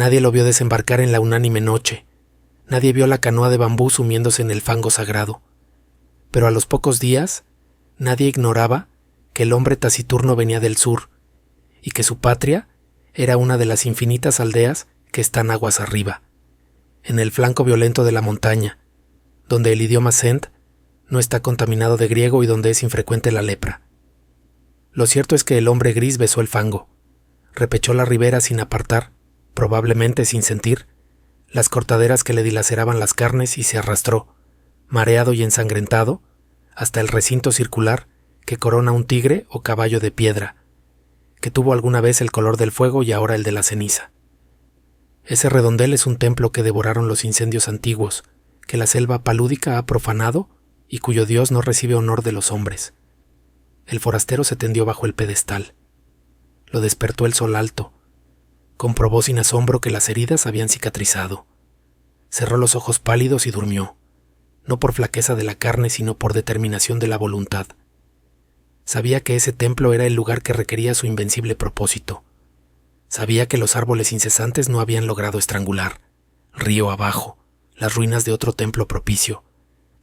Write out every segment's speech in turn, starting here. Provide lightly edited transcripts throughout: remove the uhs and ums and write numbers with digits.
Nadie lo vio desembarcar en la unánime noche. Nadie vio la canoa de bambú sumiéndose en el fango sagrado. Pero a los pocos días, nadie ignoraba que el hombre taciturno venía del sur y que su patria era una de las infinitas aldeas que están aguas arriba, en el flanco violento de la montaña, donde el idioma Send no está contaminado de griego y donde es infrecuente la lepra. Lo cierto es que el hombre gris besó el fango, repechó la ribera sin apartar, probablemente sin sentir, las cortaderas que le dilaceraban las carnes y se arrastró, mareado y ensangrentado, hasta el recinto circular que corona un tigre o caballo de piedra, que tuvo alguna vez el color del fuego y ahora el de la ceniza. Ese redondel es un templo que devoraron los incendios antiguos, que la selva palúdica ha profanado y cuyo Dios no recibe honor de los hombres. El forastero se tendió bajo el pedestal. Lo despertó el sol alto. Comprobó sin asombro que las heridas habían cicatrizado. Cerró los ojos pálidos y durmió, no por flaqueza de la carne, sino por determinación de la voluntad. Sabía que ese templo era el lugar que requería su invencible propósito. Sabía que los árboles incesantes no habían logrado estrangular, río abajo, las ruinas de otro templo propicio,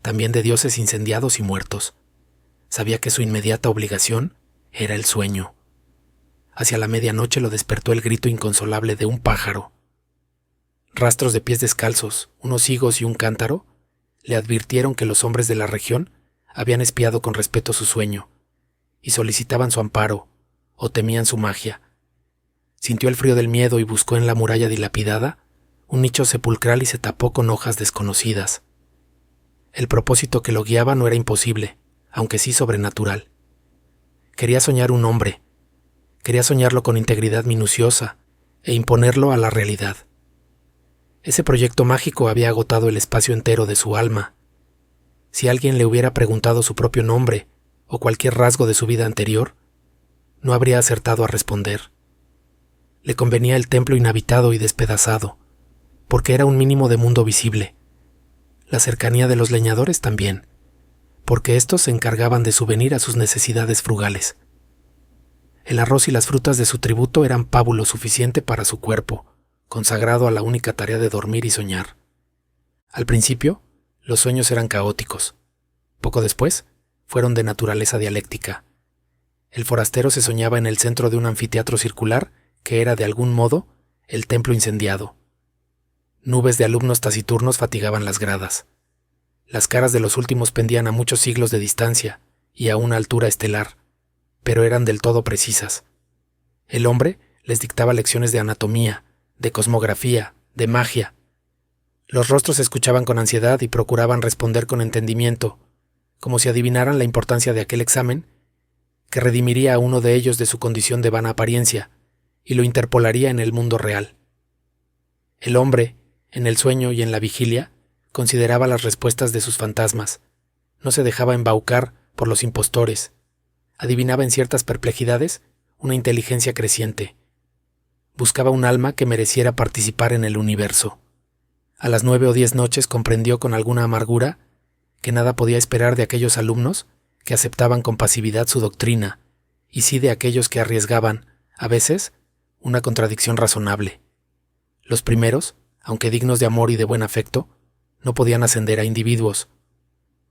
también de dioses incendiados y muertos. Sabía que su inmediata obligación era el sueño. Hacia la medianoche lo despertó el grito inconsolable de un pájaro. Rastros de pies descalzos, unos higos y un cántaro le advirtieron que los hombres de la región habían espiado con respeto su sueño y solicitaban su amparo o temían su magia. Sintió el frío del miedo y buscó en la muralla dilapidada un nicho sepulcral y se tapó con hojas desconocidas. El propósito que lo guiaba no era imposible, aunque sí sobrenatural. Quería soñar un hombre. Quería soñarlo con integridad minuciosa e imponerlo a la realidad. Ese proyecto mágico había agotado el espacio entero de su alma. Si alguien le hubiera preguntado su propio nombre o cualquier rasgo de su vida anterior, no habría acertado a responder. Le convenía el templo inhabitado y despedazado, porque era un mínimo de mundo visible. La cercanía de los leñadores también, porque éstos se encargaban de subvenir a sus necesidades frugales. El arroz y las frutas de su tributo eran pábulo suficiente para su cuerpo, consagrado a la única tarea de dormir y soñar. Al principio, los sueños eran caóticos. Poco después, fueron de naturaleza dialéctica. El forastero se soñaba en el centro de un anfiteatro circular que era, de algún modo, el templo incendiado. Nubes de alumnos taciturnos fatigaban las gradas. Las caras de los últimos pendían a muchos siglos de distancia y a una altura estelar, pero eran del todo precisas. El hombre les dictaba lecciones de anatomía, de cosmografía, de magia. Los rostros se escuchaban con ansiedad y procuraban responder con entendimiento, como si adivinaran la importancia de aquel examen que redimiría a uno de ellos de su condición de vana apariencia y lo interpolaría en el mundo real. El hombre, en el sueño y en la vigilia, consideraba las respuestas de sus fantasmas, no se dejaba embaucar por los impostores, adivinaba en ciertas perplejidades una inteligencia creciente. Buscaba un alma que mereciera participar en el universo. A las 9 o 10 noches comprendió con alguna amargura que nada podía esperar de aquellos alumnos que aceptaban con pasividad su doctrina, y sí de aquellos que arriesgaban, a veces, una contradicción razonable. Los primeros, aunque dignos de amor y de buen afecto, no podían ascender a individuos.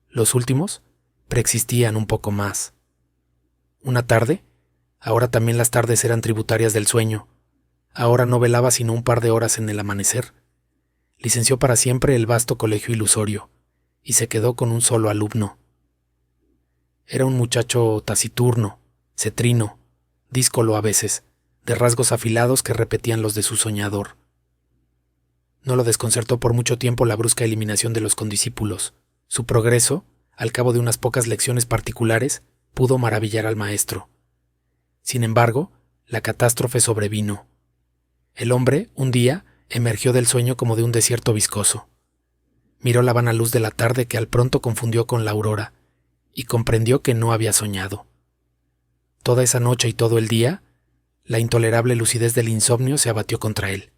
Los últimos preexistían un poco más. Una tarde, ahora también las tardes eran tributarias del sueño, ahora no velaba sino un par de horas en el amanecer, licenció para siempre el vasto colegio ilusorio, y se quedó con un solo alumno. Era un muchacho taciturno, cetrino, díscolo a veces, de rasgos afilados que repetían los de su soñador. No lo desconcertó por mucho tiempo la brusca eliminación de los condiscípulos. Su progreso, al cabo de unas pocas lecciones particulares, pudo maravillar al maestro. Sin embargo, la catástrofe sobrevino. El hombre, un día, emergió del sueño como de un desierto viscoso. Miró la vana luz de la tarde que al pronto confundió con la aurora, y comprendió que no había soñado. Toda esa noche y todo el día, la intolerable lucidez del insomnio se abatió contra él.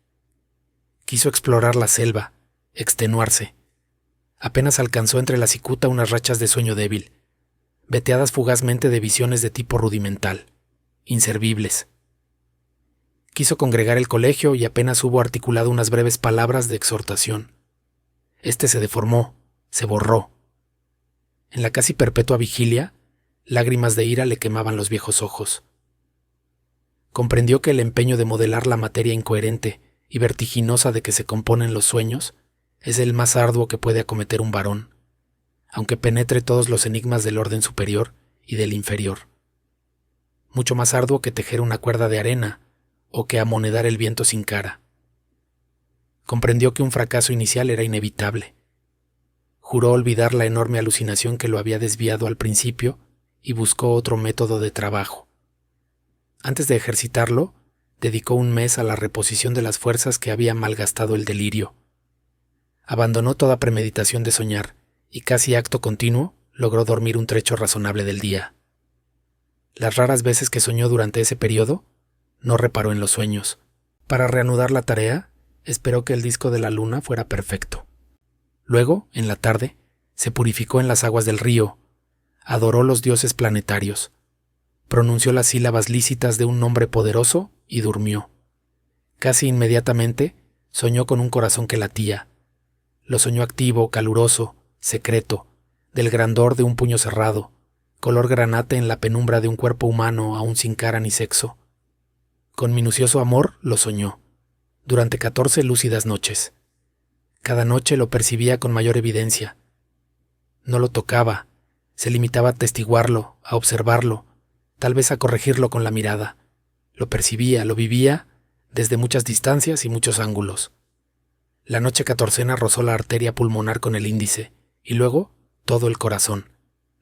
Quiso explorar la selva, extenuarse. Apenas alcanzó entre la cicuta unas rachas de sueño débil, veteadas fugazmente de visiones de tipo rudimental, inservibles. Quiso congregar el colegio y apenas hubo articulado unas breves palabras de exhortación. Este se deformó, se borró. En la casi perpetua vigilia, lágrimas de ira le quemaban los viejos ojos. Comprendió que el empeño de modelar la materia incoherente y vertiginosa de que se componen los sueños es el más arduo que puede acometer un varón, aunque penetre todos los enigmas del orden superior y del inferior. Mucho más arduo que tejer una cuerda de arena o que amonedar el viento sin cara. Comprendió que un fracaso inicial era inevitable. Juró olvidar la enorme alucinación que lo había desviado al principio y buscó otro método de trabajo. Antes de ejercitarlo, dedicó un mes a la reposición de las fuerzas que había malgastado el delirio. Abandonó toda premeditación de soñar y casi acto continuo logró dormir un trecho razonable del día. Las raras veces que soñó durante ese periodo, no reparó en los sueños. Para reanudar la tarea, esperó que el disco de la luna fuera perfecto. Luego, en la tarde, se purificó en las aguas del río, adoró los dioses planetarios, pronunció las sílabas lícitas de un nombre poderoso y durmió. Casi inmediatamente, soñó con un corazón que latía. Lo soñó activo, caluroso, secreto, del grandor de un puño cerrado, color granate en la penumbra de un cuerpo humano aún sin cara ni sexo. Con minucioso amor lo soñó, durante 14 lúcidas noches. Cada noche lo percibía con mayor evidencia. No lo tocaba, se limitaba a testiguarlo, a observarlo, tal vez a corregirlo con la mirada. Lo percibía, lo vivía, desde muchas distancias y muchos ángulos. La noche 14ª rozó la arteria pulmonar con el índice, y luego todo el corazón,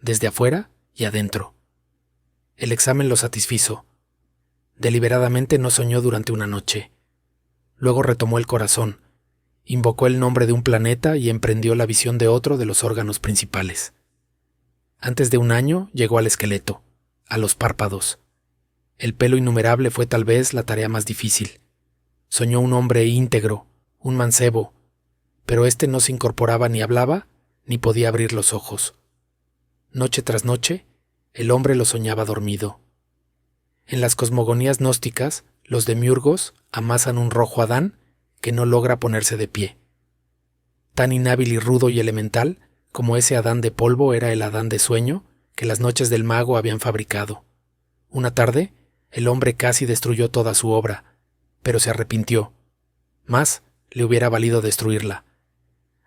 desde afuera y adentro. El examen lo satisfizo. Deliberadamente no soñó durante una noche. Luego retomó el corazón, invocó el nombre de un planeta y emprendió la visión de otro de los órganos principales. Antes de un año llegó al esqueleto, a los párpados. El pelo innumerable fue tal vez la tarea más difícil. Soñó un hombre íntegro, un mancebo, pero éste no se incorporaba ni hablaba, ni podía abrir los ojos. Noche tras noche, el hombre lo soñaba dormido. En las cosmogonías gnósticas, los demiurgos amasan un rojo Adán que no logra ponerse de pie. Tan inhábil y rudo y elemental como ese Adán de polvo era el Adán de sueño que las noches del mago habían fabricado. Una tarde, el hombre casi destruyó toda su obra, pero se arrepintió. Más le hubiera valido destruirla.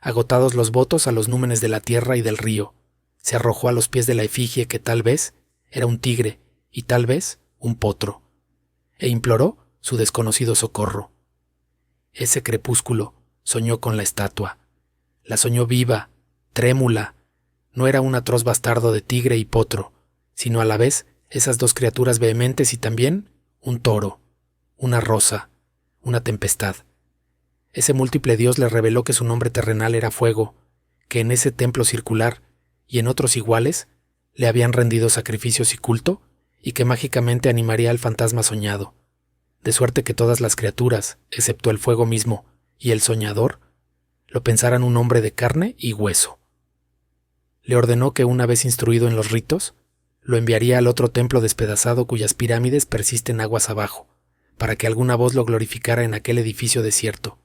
Agotados los votos a los númenes de la tierra y del río, se arrojó a los pies de la efigie que tal vez era un tigre y tal vez un potro, e imploró su desconocido socorro. Ese crepúsculo soñó con la estatua. La soñó viva, trémula. No era un atroz bastardo de tigre y potro, sino a la vez esas dos criaturas vehementes y también un toro, una rosa, una tempestad. Ese múltiple dios le reveló que su nombre terrenal era fuego, que en ese templo circular y en otros iguales le habían rendido sacrificios y culto, y que mágicamente animaría al fantasma soñado, de suerte que todas las criaturas, excepto el fuego mismo y el soñador, lo pensaran un hombre de carne y hueso. Le ordenó que una vez instruido en los ritos, lo enviaría al otro templo despedazado cuyas pirámides persisten aguas abajo, para que alguna voz lo glorificara en aquel edificio desierto.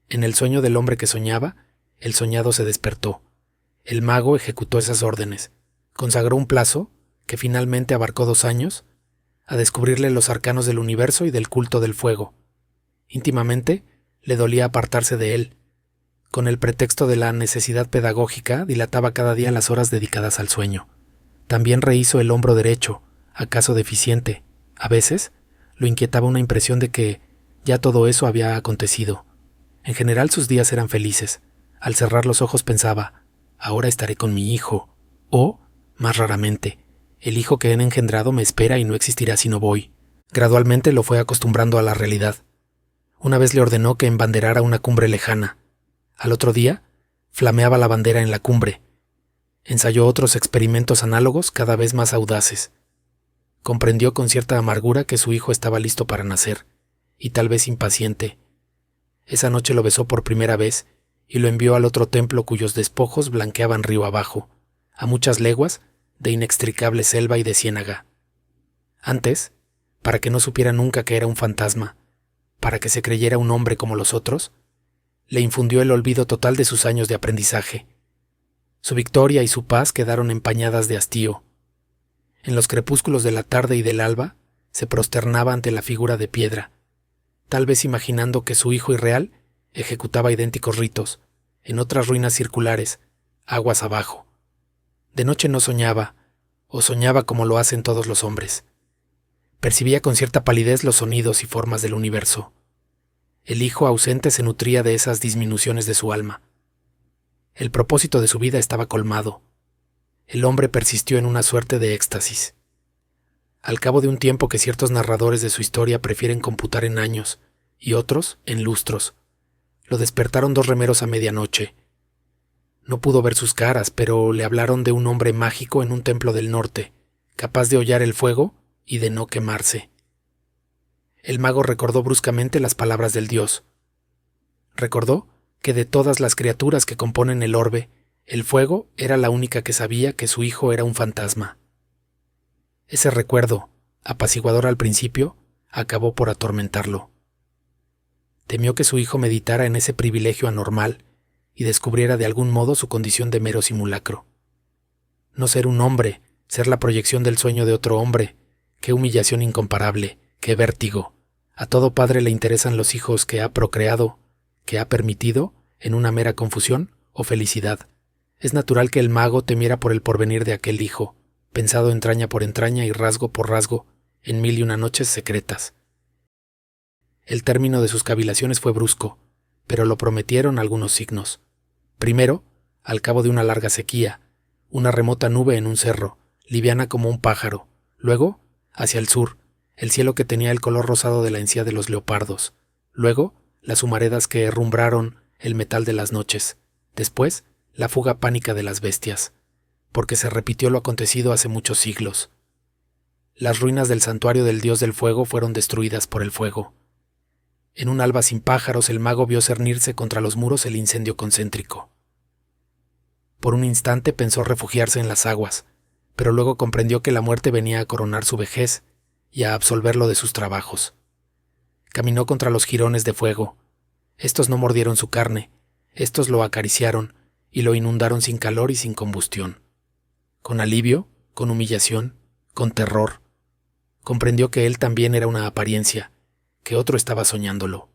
En el sueño del hombre que soñaba, el soñado se despertó. El mago ejecutó esas órdenes, consagró un plazo, que finalmente abarcó 2 años, a descubrirle los arcanos del universo y del culto del fuego. Íntimamente, le dolía apartarse de él. Con el pretexto de la necesidad pedagógica, dilataba cada día las horas dedicadas al sueño. También rehizo el hombro derecho, acaso deficiente. A veces, lo inquietaba una impresión de que ya todo eso había acontecido. En general sus días eran felices. Al cerrar los ojos pensaba, ahora estaré con mi hijo. O, más raramente, el hijo que han engendrado me espera y no existirá si no voy. Gradualmente lo fue acostumbrando a la realidad. Una vez le ordenó que embanderara una cumbre lejana. Al otro día, flameaba la bandera en la cumbre. Ensayó otros experimentos análogos cada vez más audaces. Comprendió con cierta amargura que su hijo estaba listo para nacer, y tal vez impaciente. Esa noche lo besó por primera vez y lo envió al otro templo cuyos despojos blanqueaban río abajo, a muchas leguas de inextricable selva y de ciénaga. Antes, para que no supiera nunca que era un fantasma, para que se creyera un hombre como los otros, le infundió el olvido total de sus años de aprendizaje. Su victoria y su paz quedaron empañadas de hastío. En los crepúsculos de la tarde y del alba, se prosternaba ante la figura de piedra, tal vez imaginando que su hijo irreal ejecutaba idénticos ritos, en otras ruinas circulares, aguas abajo. De noche no soñaba, o soñaba como lo hacen todos los hombres. Percibía con cierta palidez los sonidos y formas del universo. El hijo ausente se nutría de esas disminuciones de su alma. El propósito de su vida estaba colmado. El hombre persistió en una suerte de éxtasis. Al cabo de un tiempo que ciertos narradores de su historia prefieren computar en años, y otros en lustros, lo despertaron dos remeros a medianoche. No pudo ver sus caras, pero le hablaron de un hombre mágico en un templo del norte, capaz de hollar el fuego y de no quemarse. El mago recordó bruscamente las palabras del dios. Recordó que de todas las criaturas que componen el orbe, el fuego era la única que sabía que su hijo era un fantasma. Ese recuerdo, apaciguador al principio, acabó por atormentarlo. Temió que su hijo meditara en ese privilegio anormal y descubriera de algún modo su condición de mero simulacro. No ser un hombre, ser la proyección del sueño de otro hombre, qué humillación incomparable, qué vértigo. A todo padre le interesan los hijos que ha procreado, que ha permitido, en una mera confusión o felicidad. Es natural que el mago temiera por el porvenir de aquel hijo, pensado entraña por entraña y rasgo por rasgo, en 1001 noches secretas. El término de sus cavilaciones fue brusco, pero lo prometieron algunos signos. Primero, al cabo de una larga sequía, una remota nube en un cerro, liviana como un pájaro. Luego, hacia el sur, el cielo que tenía el color rosado de la encía de los leopardos. Luego, las humaredas que herrumbraron el metal de las noches. Después, la fuga pánica de las bestias, porque se repitió lo acontecido hace muchos siglos. Las ruinas del santuario del dios del fuego fueron destruidas por el fuego. En un alba sin pájaros, el mago vio cernirse contra los muros el incendio concéntrico. Por un instante pensó refugiarse en las aguas, pero luego comprendió que la muerte venía a coronar su vejez y a absolverlo de sus trabajos. Caminó contra los jirones de fuego. Estos no mordieron su carne, estos lo acariciaron y lo inundaron sin calor y sin combustión. Con alivio, con humillación, con terror, comprendió que él también era una apariencia, que otro estaba soñándolo.